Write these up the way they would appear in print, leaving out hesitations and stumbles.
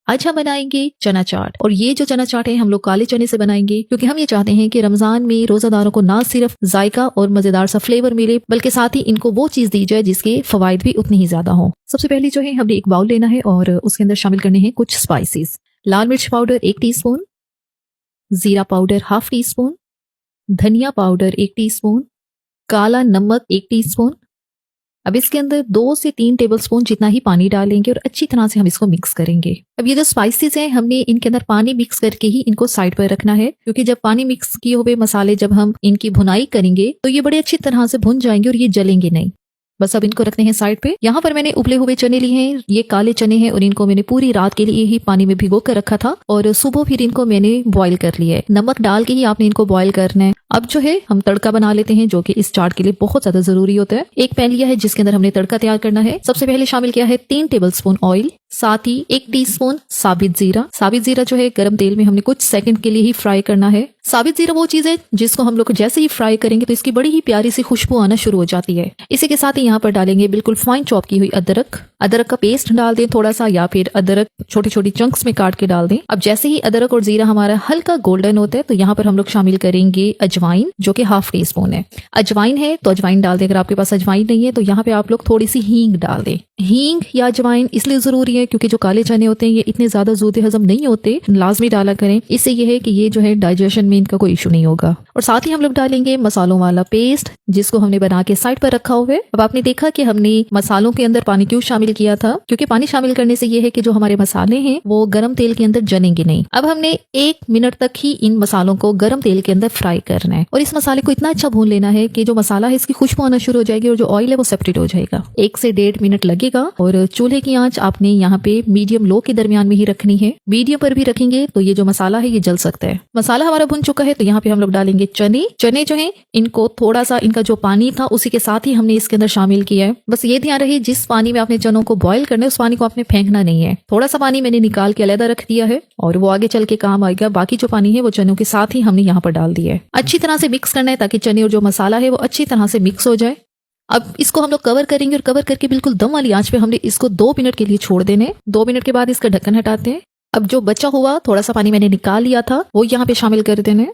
आज हम बनाएंगे चना चाट। और ये जो चना चाट है हम लोग काले चने से बनाएंगे, क्योंकि हम ये चाहते हैं कि रमजान में रोजादारों को ना सिर्फ जायका और मजेदार सा फ्लेवर मिले, बल्कि साथ ही इनको वो चीज दी जाए जिसके फवायद भी उतनी ही ज्यादा हो। सबसे पहले जो है हमने एक बाउल लेना है और उसके अंदर शामिल करने हैं कुछ स्पाइसेस। लाल मिर्च पाउडर 1 टीस्पून, जीरा पाउडर ½ टीस्पून, धनिया पाउडर 1 टीस्पून, काला नमक 1 टीस्पून। अब इसके अंदर 2 से 3 टेबलस्पून जितना ही पानी डालेंगे और अच्छी तरह से हम इसको मिक्स करेंगे। अब ये जो स्पाइसेस हैं हमने इनके अंदर पानी मिक्स करके ही इनको साइड पर रखना है, क्योंकि जब पानी मिक्स किए हुए मसाले जब हम इनकी भुनाई करेंगे तो ये बड़े अच्छी तरह से भुन जाएंगे और ये जलेंगे नहीं। बस अब इनको रखते हैं साइड पे। यहाँ पर मैंने उबले हुए चने लिए हैं, ये काले चने हैं और इनको मैंने पूरी रात के लिए ही पानी में भिगो कर रखा था और सुबह फिर इनको मैंने बॉईल कर लिया है। नमक डाल के ही आपने इनको बॉईल करना है। अब जो है हम तड़का बना लेते हैं, जो कि इस चाट के लिए बहुत ज्यादा जरूरी होता है। एक पैन लिया है जिसके अंदर हमने तड़का तैयार करना है। सबसे पहले शामिल किया है 3 टेबलस्पून ऑयल, साथ ही 1 टीस्पून साबित जीरा। साबित जीरा जो है गर्म तेल में हमने कुछ सेकंड के लिए ही फ्राई करना है। साबित जीरा वो चीज है जिसको हम लोग जैसे ही फ्राई करेंगे तो इसकी बड़ी ही प्यारी सी खुशबू आना शुरू हो जाती है। इसी के साथ ही यहाँ पर डालेंगे बिल्कुल फाइन चॉप की हुई अदरक। अदरक का पेस्ट डाल दें थोड़ा सा, या फिर अदरक छोटी छोटी चंक्स में काट के डाल दें। अब जैसे ही अदरक और जीरा हमारा हल्का गोल्डन होता है तो यहाँ पर हम लोग शामिल करेंगे अजवाइन, जो कि ½ टीस्पून है। अजवाइन है तो अजवाइन डाल दें, अगर आपके पास अजवाइन नहीं है तो यहाँ पे आप लोग थोड़ी सी हींग डाल दें। हींग या अजवाइन इसलिए जरूरी है क्योंकि जो काले चने होते हैं ये इतने ज्यादा जूदे हजम नहीं होते, लाजमी डाला करें। इससे ये है कि ये जो है डाइजेशन में इनका कोई इशू नहीं होगा। और साथ ही हम लोग डालेंगे मसालों वाला पेस्ट, जिसको हमने बना के साइड पर रखा हुआ है। अब आपने देखा कि हमने मसालों के अंदर पानी क्यों शामिल किया था, क्योंकि पानी शामिल करने से ये है कि जो हमारे मसाले हैं वो गर्म तेल के अंदर जलेंगे नहीं। अब हमने 1 मिनट तक ही इन मसालों को गर्म तेल के अंदर फ्राई करना है और इस मसाले को इतना अच्छा भून लेना है कि जो मसाला है इसकी खुशबू आना शुरू हो जाएगी और जो ऑयल है वो सेपरेट हो जाएगा। 1 से 1.5 मिनट लगेगा और चूल्हे की आंच आपने यहाँ पे मीडियम लो के दरमियान में ही रखनी है। मीडियम पर भी रखेंगे तो ये जो मसाला है ये जल सकता है। मसाला हमारा भुन चुका है तो यहाँ पे हम लोग डालेंगे चने। चने जो है इनको थोड़ा सा इनका जो पानी था उसी के साथ ही हमने इसके अंदर शामिल किया है। बस ये ध्यान रहे जिस पानी में आपने चनों को बॉईल करना है उस पानी को आपने फेंकना नहीं है। थोड़ा सा पानी मैंने निकाल के अलग रख दिया है और वो आगे चल के काम आएगा। बाकी जो पानी है वो चनों के साथ ही हमने यहाँ पर डाल दिया है। अच्छी तरह से मिक्स करना है ताकि चने और जो मसाला है वो अच्छी तरह से मिक्स हो जाए। अब इसको हम लोग कवर करेंगे और कवर करके बिल्कुल दम वाली आंच पे हमने इसको 2 मिनट के लिए छोड़ देने। 2 मिनट के बाद इसका ढक्कन हटाते हैं। अब जो बचा हुआ थोड़ा सा पानी मैंने निकाल लिया था वो यहाँ पे शामिल कर देने।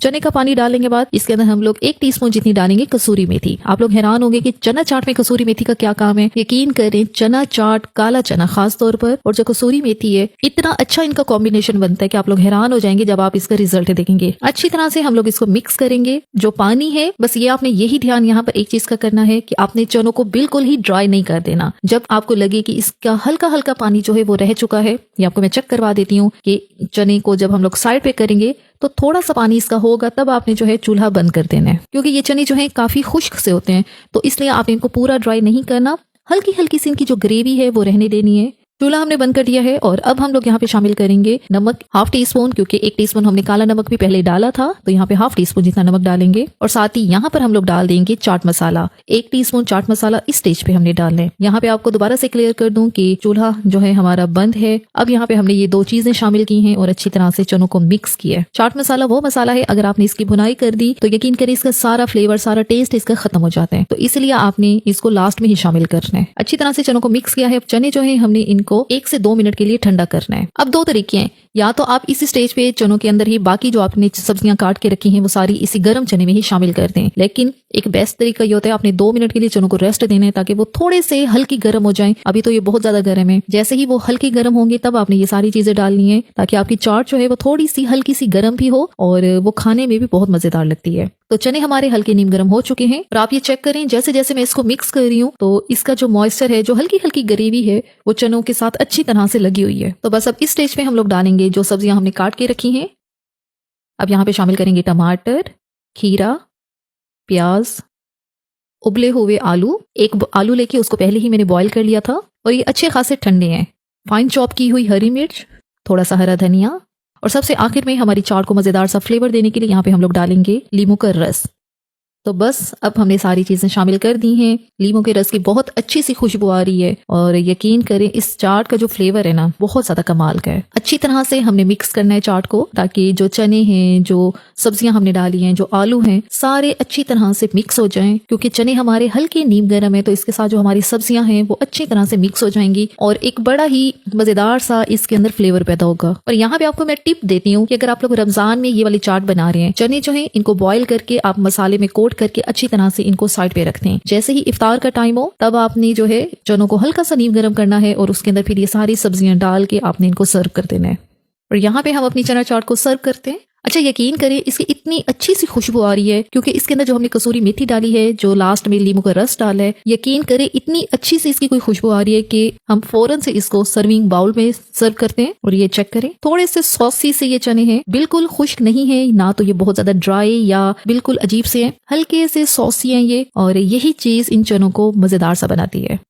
चने का पानी डालने के बाद इसके अंदर हम लोग 1 टीस्पून जितनी डालेंगे कसूरी मेथी। आप लोग हैरान होंगे कि चना चाट में कसूरी मेथी का क्या काम है। यकीन करें चना चाट, काला चना खास तौर पर और जो कसूरी मेथी है, इतना अच्छा इनका कॉम्बिनेशन बनता है कि आप लोग हैरान हो जाएंगे जब आप इसका रिजल्ट देखेंगे। अच्छी तरह से हम लोग इसको मिक्स करेंगे। जो पानी है बस ये आपने यही ध्यान यहाँ पर एक चीज का करना है कि आपने चनों को बिल्कुल ही ड्राई नहीं कर देना। जब आपको लगे कि इसका हल्का हल्का पानी जो है वो रह चुका है, ये आपको मैं चेक करवा देती हूँ कि चने को जब हम लोग साइड पे करेंगे तो थोड़ा सा पानी इसका होगा, तब आपने जो है चूल्हा बंद कर देना है, क्योंकि ये चने जो है काफी खुश्क से होते हैं तो इसलिए आपने इनको पूरा ड्राई नहीं करना। हल्की हल्की सी इनकी जो ग्रेवी है वो रहने देनी है। चूल्हा हमने बंद कर दिया है और अब हम लोग यहाँ पे शामिल करेंगे नमक ½ टीस्पून, क्योंकि 1 टीस्पून हमने काला नमक भी पहले डाला था तो यहाँ पे ½ टीस्पून जितना नमक डालेंगे। और साथ ही यहाँ पर हम लोग डाल देंगे चाट मसाला। 1 टीस्पून चाट मसाला इस स्टेज पे हमने डालना है। यहाँ पे आपको दोबारा से क्लियर कर दूं कि चूल्हा जो है हमारा बंद है। अब यहाँ पे हमने ये 2 चीजें शामिल की हैं और अच्छी तरह से चनों को मिक्स किया है। चाट मसाला वो मसाला है अगर आपने इसकी भुनाई कर दी तो यकीन करें इसका सारा फ्लेवर, सारा टेस्ट इसका खत्म हो जाता है, तो इसलिए आपने इसको लास्ट में ही शामिल करना है। अच्छी तरह से चनों को मिक्स किया है। चने जो है हमने इनको 1 से 2 मिनट के लिए ठंडा करना है। अब 2 तरीके हैं, या तो आप इसी स्टेज पे चनों के अंदर ही बाकी जो आपने सब्जियां काट के रखी हैं वो सारी इसी गर्म चने में ही शामिल कर दें, लेकिन एक बेस्ट तरीका ये होता है आपने 2 मिनट के लिए चनों को रेस्ट देना है ताकि वो थोड़े से हल्की गर्म हो जाएं। अभी तो ये बहुत ज्यादा गर्म है, जैसे ही वो हल्की गर्म होंगे तब आपने ये सारी चीजें डालनी है ताकि आपकी चाट जो है वो थोड़ी सी हल्की सी गर्म भी हो और वो खाने में भी बहुत मजेदार लगती है। तो चने हमारे हल्के नीम गर्म हो चुके हैं और आप ये चेक करें जैसे जैसे मैं इसको मिक्स कर रही हूँ तो इसका जो मॉइस्चर है, जो हल्की हल्की ग्रेवी है वो चनों के साथ अच्छी तरह से लगी हुई है। तो बस अब इस स्टेज पे हम लोग डालेंगे जो सब्जियां हमने काट के रखी हैं। अब यहाँ पे शामिल करेंगे टमाटर, खीरा, प्याज, उबले हुए आलू। 1 आलू लेके उसको पहले ही मैंने बॉईल कर लिया था और ये अच्छे खासे ठंडे हैं। फाइन चॉप की हुई हरी मिर्च, थोड़ा सा हरा धनिया और सबसे आखिर में हमारी चाट को मजेदार सा फ्लेवर देने के लिए यहाँ पे हम लोग डालेंगे लीमू का रस। तो बस अब हमने सारी चीजें शामिल कर दी हैं। लीमों के रस की बहुत अच्छी सी खुशबू आ रही है और यकीन करें इस चाट का जो फ्लेवर है ना बहुत ज्यादा कमाल का है। अच्छी तरह से हमने मिक्स करना है चाट को, ताकि जो चने हैं, जो सब्जियां हमने डाली हैं, जो आलू हैं, सारे अच्छी तरह से मिक्स हो जाएं। क्योंकि चने हमारे हल्के नीम गर्म है तो इसके साथ जो हमारी सब्जियां हैं वो अच्छी तरह से मिक्स हो जाएंगी और एक बड़ा ही मजेदार सा इसके अंदर फ्लेवर पैदा होगा। और यहाँ पे आपको मैं टिप देती हूँ कि अगर आप लोग रमजान में ये वाली चाट बना रहे हैं, चने जो है इनको बॉईल करके आप मसाले में कोट करके अच्छी तरह से इनको साइड पे रखते हैं। जैसे ही इफ्तार का टाइम हो तब आपने जो है चनों को हल्का सा नीम गर्म करना है और उसके अंदर फिर ये सारी सब्जियां डाल के आपने इनको सर्व कर देना है। और यहाँ पे हम अपनी चना चाट को सर्व करते हैं। अच्छा, यकीन करें इसकी इतनी अच्छी सी खुशबू आ रही है क्योंकि इसके अंदर जो हमने कसूरी मेथी डाली है, जो लास्ट में लीमू का रस डाला है, यकीन करें इतनी अच्छी सी इसकी कोई खुशबू आ रही है कि हम फौरन से इसको सर्विंग बाउल में सर्व करते हैं। और ये चेक करें, थोड़े से सॉसी से ये चने हैं, बिल्कुल खुश्क नहीं है ना, तो ये बहुत ज्यादा ड्राई या बिल्कुल अजीब से हैं, हल्के से सॉसी हैं ये। और यही चीज इन चनों को मजेदार सा बनाती है।